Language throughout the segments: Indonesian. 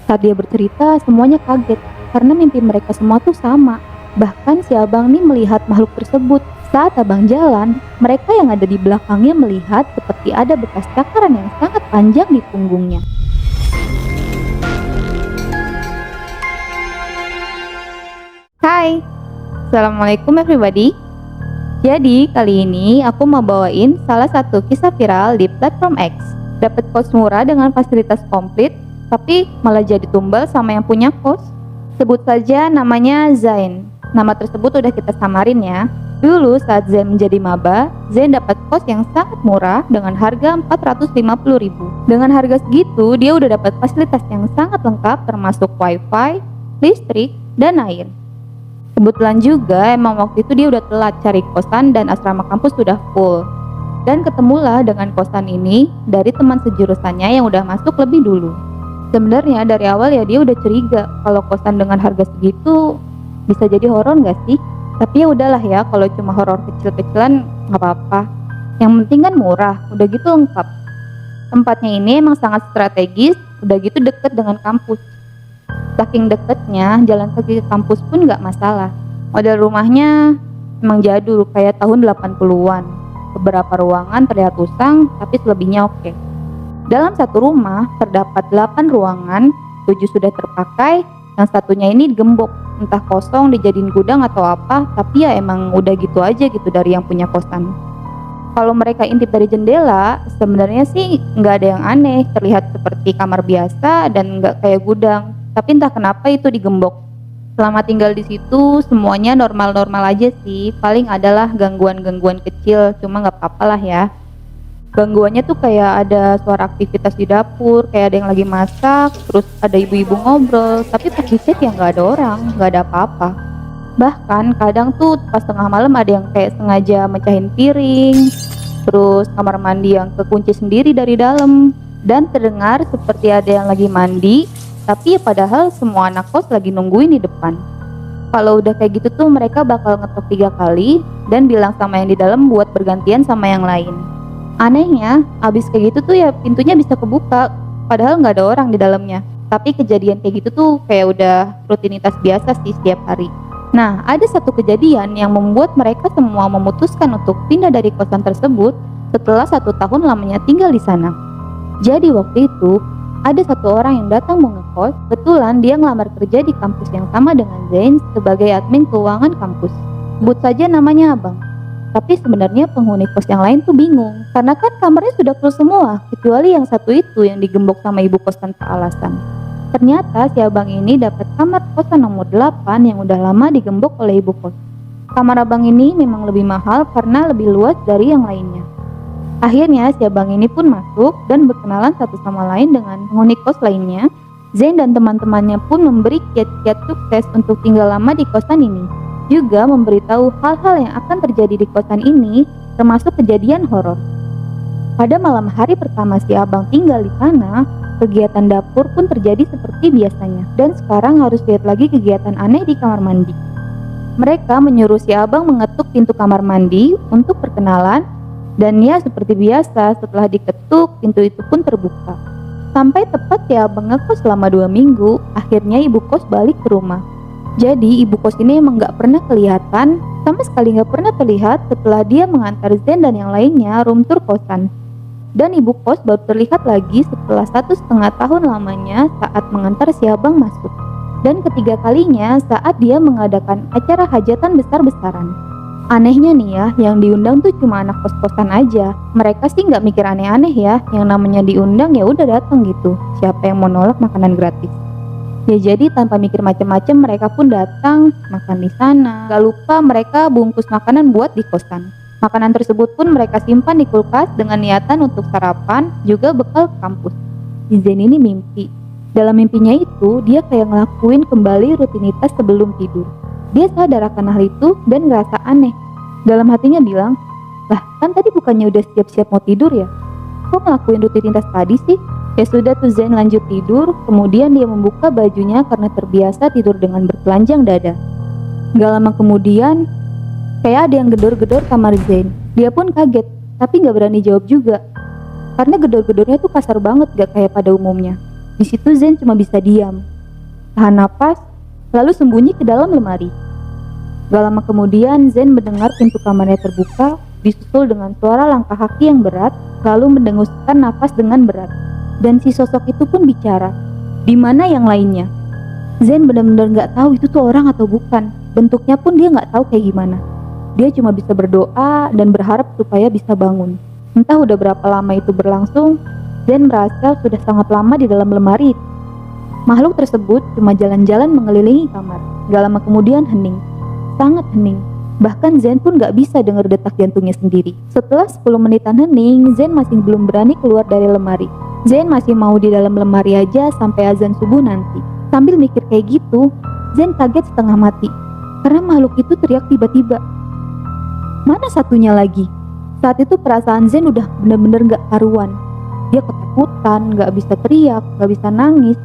Saat dia bercerita, semuanya kaget karena mimpi mereka semua tuh sama. Bahkan si abang nih melihat makhluk tersebut. Saat abang jalan, mereka yang ada di belakangnya melihat seperti ada bekas cakaran yang sangat panjang di punggungnya. Hai, Assalamualaikum everybody. Jadi kali ini aku mau bawain salah satu kisah viral di platform X. Dapat kos murah dengan fasilitas komplit, tapi malah jadi tumbal sama yang punya kos. Sebut saja namanya Zain. Nama tersebut udah kita samarin ya. Dulu saat Zain menjadi maba, Zain dapat kos yang sangat murah dengan harga 450.000. Dengan harga segitu, dia udah dapat fasilitas yang sangat lengkap termasuk wifi, listrik, dan air. Kebetulan juga emang waktu itu dia udah telat cari kosan dan asrama kampus sudah full. Dan ketemulah dengan kosan ini dari teman sejurusannya yang udah masuk lebih dulu. Sebenarnya dari awal ya dia udah curiga kalau kosan dengan harga segitu bisa jadi horor nggak sih? Tapi ya udahlah ya, kalau cuma horor kecil-kecilan nggak apa-apa. Yang penting kan murah, udah gitu lengkap. Tempatnya ini emang sangat strategis, udah gitu deket dengan kampus. Saking deketnya, jalan kaki ke kampus pun gak masalah. Model rumahnya emang jadul, kayak tahun 80-an. Beberapa ruangan terlihat usang, tapi selebihnya oke. Dalam satu rumah, terdapat 8 ruangan, 7 sudah terpakai, yang satunya ini digembok. Entah kosong, dijadiin gudang atau apa, tapi ya emang udah gitu aja gitu dari yang punya kosan. Kalau mereka intip dari jendela, sebenarnya sih nggak ada yang aneh, terlihat seperti kamar biasa dan nggak kayak gudang. Tapi entah kenapa itu digembok. Selama tinggal di situ semuanya normal-normal aja sih. Paling adalah gangguan-gangguan kecil, cuma nggak apa-apa lah ya. Gangguannya tuh kayak ada suara aktivitas di dapur, kayak ada yang lagi masak, terus ada ibu-ibu ngobrol. Tapi pas dicek ya nggak ada orang, nggak ada apa-apa. Bahkan kadang tuh pas tengah malam ada yang kayak sengaja mecahin piring. Terus kamar mandi yang kekunci sendiri dari dalam. Dan terdengar seperti ada yang lagi mandi, tapi padahal semua anak kos lagi nungguin di depan. Kalau udah kayak gitu tuh mereka bakal ngetok 3 kali dan bilang sama yang di dalam buat bergantian sama yang lain. Anehnya, abis kayak gitu tuh ya pintunya bisa kebuka, padahal nggak ada orang di dalamnya. Tapi kejadian kayak gitu tuh kayak udah rutinitas biasa sih setiap hari. Nah, ada satu kejadian yang membuat mereka semua memutuskan untuk pindah dari kosan tersebut setelah 1 tahun lamanya tinggal di sana. Jadi waktu itu ada satu orang yang datang mau ngekos. Kebetulan dia ngelamar kerja di kampus yang sama dengan Zain sebagai admin keuangan kampus. Sebut saja namanya Abang. Tapi sebenarnya penghuni kos yang lain tuh bingung, karena kan kamarnya sudah full semua, kecuali yang satu itu yang digembok sama ibu kos tanpa alasan. Ternyata si Abang ini dapat kamar kosan nomor 8 yang udah lama digembok oleh ibu kos. Kamar Abang ini memang lebih mahal karena lebih luas dari yang lainnya. Akhirnya si abang ini pun masuk dan berkenalan satu sama lain dengan penghuni kos lainnya. Zain dan teman-temannya pun memberi kiat-kiat sukses untuk tinggal lama di kosan ini. Juga memberitahu hal-hal yang akan terjadi di kosan ini, termasuk kejadian horor. Pada malam hari pertama si abang tinggal di sana, kegiatan dapur pun terjadi seperti biasanya. Dan sekarang harus lihat lagi kegiatan aneh di kamar mandi. Mereka menyuruh si abang mengetuk pintu kamar mandi untuk perkenalan. Dan ya seperti biasa, setelah diketuk, pintu itu pun terbuka. Sampai tepat si abang ngekos selama 2 minggu, akhirnya ibu kos balik ke rumah. Jadi ibu kos ini emang gak pernah kelihatan, sama sekali gak pernah terlihat setelah dia mengantar Zain dan yang lainnya room tour kosan. Dan ibu kos baru terlihat lagi setelah 1,5 tahun lamanya saat mengantar si abang masuk. Dan ketiga kalinya saat dia mengadakan acara hajatan besar-besaran. Anehnya nih ya, yang diundang tuh cuma anak kos-kosan aja. Mereka sih nggak mikir aneh-aneh ya, yang namanya diundang ya udah datang gitu. Siapa yang mau nolak makanan gratis? Ya jadi tanpa mikir macam-macam mereka pun datang makan di sana. Gak lupa mereka bungkus makanan buat di kosan. Makanan tersebut pun mereka simpan di kulkas dengan niatan untuk sarapan, juga bekal kampus. Zain ini mimpi. Dalam mimpinya itu dia kayak ngelakuin kembali rutinitas sebelum tidur. Dia sadar akan hal itu dan ngerasa aneh. Dalam hatinya bilang, lah kan tadi bukannya udah siap-siap mau tidur ya? Kok ngelakuin rutinitas tadi sih? Ya sudah tuh Zain lanjut tidur, kemudian dia membuka bajunya karena terbiasa tidur dengan bertelanjang dada. Gak lama kemudian, kayak ada yang gedor-gedor kamar Zain. Dia pun kaget, tapi gak berani jawab juga. Karena gedor-gedornya tuh kasar banget, gak kayak pada umumnya. Di situ Zen cuma bisa diam, tahan napas, lalu sembunyi ke dalam lemari. Gak lama kemudian Zen mendengar pintu kamarnya terbuka, disusul dengan suara langkah kaki yang berat, lalu mendenguskan nafas dengan berat. Dan si sosok itu pun bicara. Di mana yang lainnya? Zen benar-benar gak tahu itu tuh orang atau bukan. Bentuknya pun dia gak tahu kayak gimana. Dia cuma bisa berdoa dan berharap supaya bisa bangun. Entah udah berapa lama itu berlangsung, Zen merasa sudah sangat lama di dalam lemari. Makhluk tersebut cuma jalan-jalan mengelilingi kamar. Gak lama kemudian hening. Sangat hening. Bahkan Zen pun gak bisa dengar detak jantungnya sendiri. Setelah 10 menitan hening, Zen masih belum berani keluar dari lemari. Zen masih mau di dalam lemari aja sampai azan subuh nanti. Sambil mikir kayak gitu, Zen kaget setengah mati. Karena makhluk itu teriak tiba-tiba. Mana satunya lagi? Saat itu perasaan Zen udah bener-bener gak karuan. Dia ketakutan, gak bisa teriak, gak bisa nangis.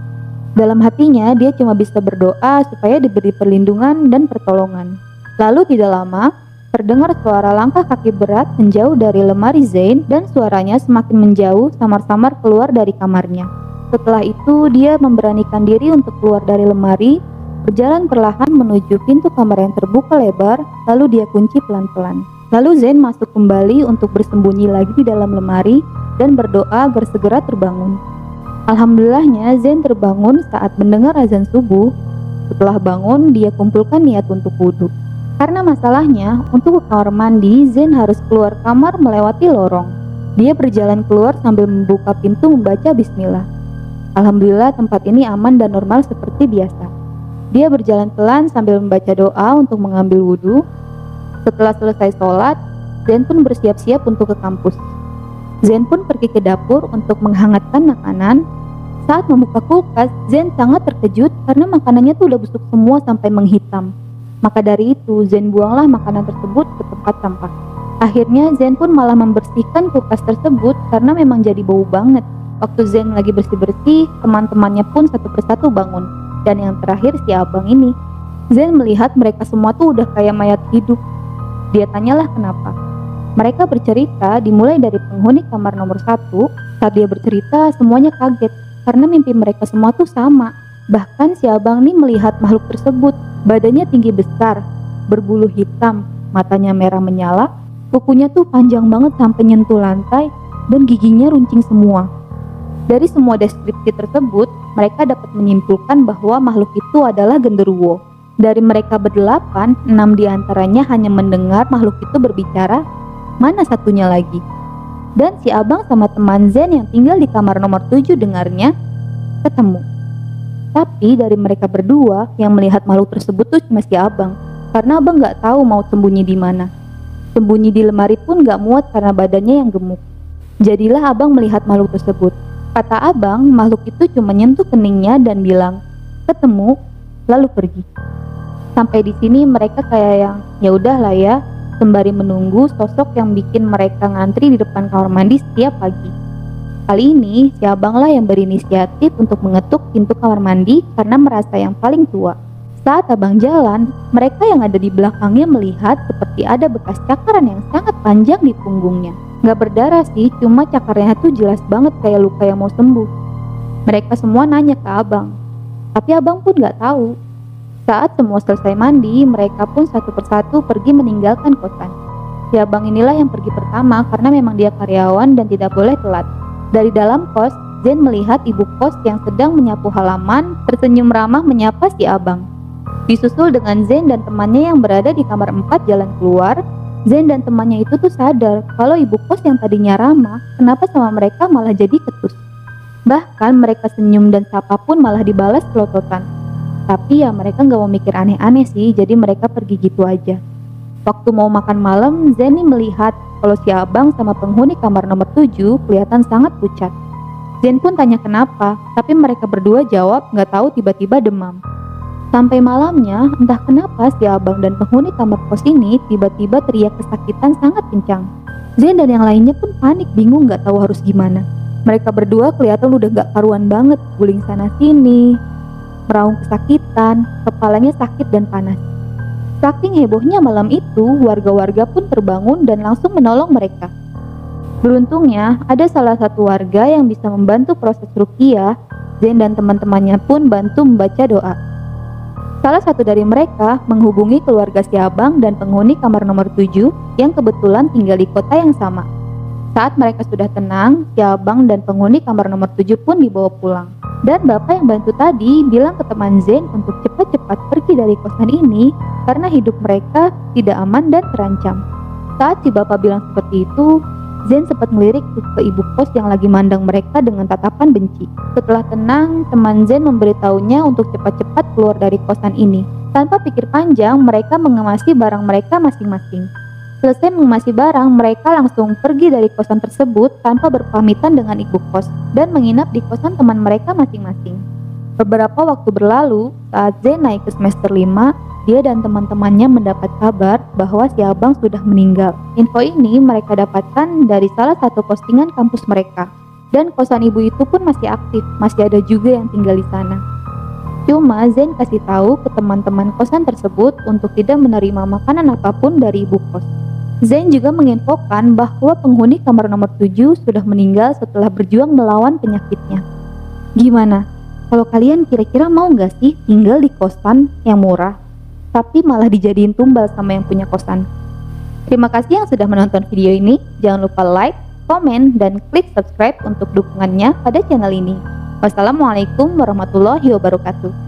Dalam hatinya dia cuma bisa berdoa supaya diberi perlindungan dan pertolongan. Lalu tidak lama, terdengar suara langkah kaki berat menjauh dari lemari Zen dan suaranya semakin menjauh samar-samar keluar dari kamarnya. Setelah itu dia memberanikan diri untuk keluar dari lemari, berjalan perlahan menuju pintu kamar yang terbuka lebar, lalu dia kunci pelan-pelan. Lalu Zen masuk kembali untuk bersembunyi lagi di dalam lemari dan berdoa agar segera terbangun. Alhamdulillahnya Zen terbangun saat mendengar azan subuh. Setelah bangun, dia kumpulkan niat untuk wudhu. Karena masalahnya, untuk ke kamar mandi, Zen harus keluar kamar melewati lorong. Dia berjalan keluar sambil membuka pintu membaca bismillah. Alhamdulillah tempat ini aman dan normal seperti biasa. Dia berjalan pelan sambil membaca doa untuk mengambil wudhu. Setelah selesai sholat, Zen pun bersiap-siap untuk ke kampus. Zen pun pergi ke dapur untuk menghangatkan makanan. Saat membuka kulkas, Zen sangat terkejut karena makanannya tuh udah busuk semua sampai menghitam. Maka dari itu, Zen buanglah makanan tersebut ke tempat sampah. Akhirnya Zen pun malah membersihkan kulkas tersebut karena memang jadi bau banget. Waktu Zen lagi bersih-bersih, teman-temannya pun satu persatu bangun. Dan yang terakhir si abang ini. Zen melihat mereka semua tuh udah kayak mayat hidup. Dia tanyalah kenapa. Mereka bercerita dimulai dari penghuni kamar nomor 1. Saat dia bercerita, semuanya kaget karena mimpi mereka semua tuh sama. Bahkan si abang nih melihat makhluk tersebut. Badannya tinggi besar, berbulu hitam, matanya merah menyala, kukunya tuh panjang banget sampai nyentuh lantai, dan giginya runcing semua. Dari semua deskripsi tersebut, mereka dapat menyimpulkan bahwa makhluk itu adalah genderuwo. Dari mereka berdelapan, 6 diantaranya hanya mendengar makhluk itu berbicara. Mana satunya lagi? Dan si abang sama teman Zen yang tinggal di kamar nomor 7 dengarnya ketemu. Tapi dari mereka berdua yang melihat makhluk tersebut tuh cuma si abang. Karena abang gak tahu mau sembunyi di mana. Sembunyi di lemari pun gak muat karena badannya yang gemuk. Jadilah abang melihat makhluk tersebut. Kata abang, makhluk itu cuma nyentuh keningnya dan bilang, ketemu, lalu pergi. Sampai di sini mereka kayak yang ya udahlah ya. Sembari menunggu sosok yang bikin mereka ngantri di depan kamar mandi setiap pagi. Kali ini, si abang lah yang berinisiatif untuk mengetuk pintu kamar mandi karena merasa yang paling tua. Saat abang jalan, mereka yang ada di belakangnya melihat seperti ada bekas cakaran yang sangat panjang di punggungnya. Gak berdarah sih, cuma cakarnya tuh jelas banget kayak luka yang mau sembuh. Mereka semua nanya ke abang, tapi abang pun gak tahu. Saat semua selesai mandi, mereka pun satu persatu pergi meninggalkan kosan. Si abang inilah yang pergi pertama karena memang dia karyawan dan tidak boleh telat. Dari dalam kos, Zen melihat ibu kos yang sedang menyapu halaman tersenyum ramah menyapa si abang. Disusul dengan Zen dan temannya yang berada di kamar 4 jalan keluar. Zen dan temannya itu tuh sadar kalau ibu kos yang tadinya ramah, kenapa sama mereka malah jadi ketus. Bahkan mereka senyum dan sapa pun malah dibalas pelototan. Tapi ya mereka gak mau mikir aneh-aneh sih, jadi mereka pergi gitu aja. Waktu mau makan malam, Zen melihat kalau si abang sama penghuni kamar nomor 7 kelihatan sangat pucat. Zen pun tanya kenapa, tapi mereka berdua jawab gak tahu tiba-tiba demam. Sampai malamnya, entah kenapa si abang dan penghuni kamar kos ini tiba-tiba teriak kesakitan sangat kencang. Zen dan yang lainnya pun panik bingung gak tahu harus gimana. Mereka berdua kelihatan udah gak karuan banget, guling sana sini, meraung kesakitan, kepalanya sakit dan panas. Saking hebohnya malam itu, warga-warga pun terbangun dan langsung menolong mereka. Beruntungnya, ada salah satu warga yang bisa membantu proses ruqyah. Zain dan teman-temannya pun bantu membaca doa. Salah satu dari mereka menghubungi keluarga si abang dan penghuni kamar nomor 7 yang kebetulan tinggal di kota yang sama. Saat mereka sudah tenang, si abang dan penghuni kamar nomor 7 pun dibawa pulang. Dan bapak yang bantu tadi bilang ke teman Zain untuk cepat-cepat pergi dari kosan ini karena hidup mereka tidak aman dan terancam. Saat si bapak bilang seperti itu, Zain sempat melirik ke ibu kos yang lagi mandang mereka dengan tatapan benci. Setelah tenang, teman Zain memberitahunya untuk cepat-cepat keluar dari kosan ini. Tanpa pikir panjang, mereka mengemasi barang mereka masing-masing. Selesai mengemasi barang, mereka langsung pergi dari kosan tersebut tanpa berpamitan dengan ibu kos dan menginap di kosan teman mereka masing-masing. Beberapa waktu berlalu, saat Zain naik ke semester 5, dia dan teman-temannya mendapat kabar bahwa si abang sudah meninggal. Info ini mereka dapatkan dari salah satu postingan kampus mereka. Dan kosan ibu itu pun masih aktif, masih ada juga yang tinggal di sana. Cuma Zain kasih tahu ke teman-teman kosan tersebut untuk tidak menerima makanan apapun dari ibu kos. Zain juga menginfokan bahwa penghuni kamar nomor 7 sudah meninggal setelah berjuang melawan penyakitnya. Gimana? Kalau kalian kira-kira mau gak sih tinggal di kosan yang murah, tapi malah dijadiin tumbal sama yang punya kosan? Terima kasih yang sudah menonton video ini. Jangan lupa like, komen, dan klik subscribe untuk dukungannya pada channel ini. Wassalamualaikum warahmatullahi wabarakatuh.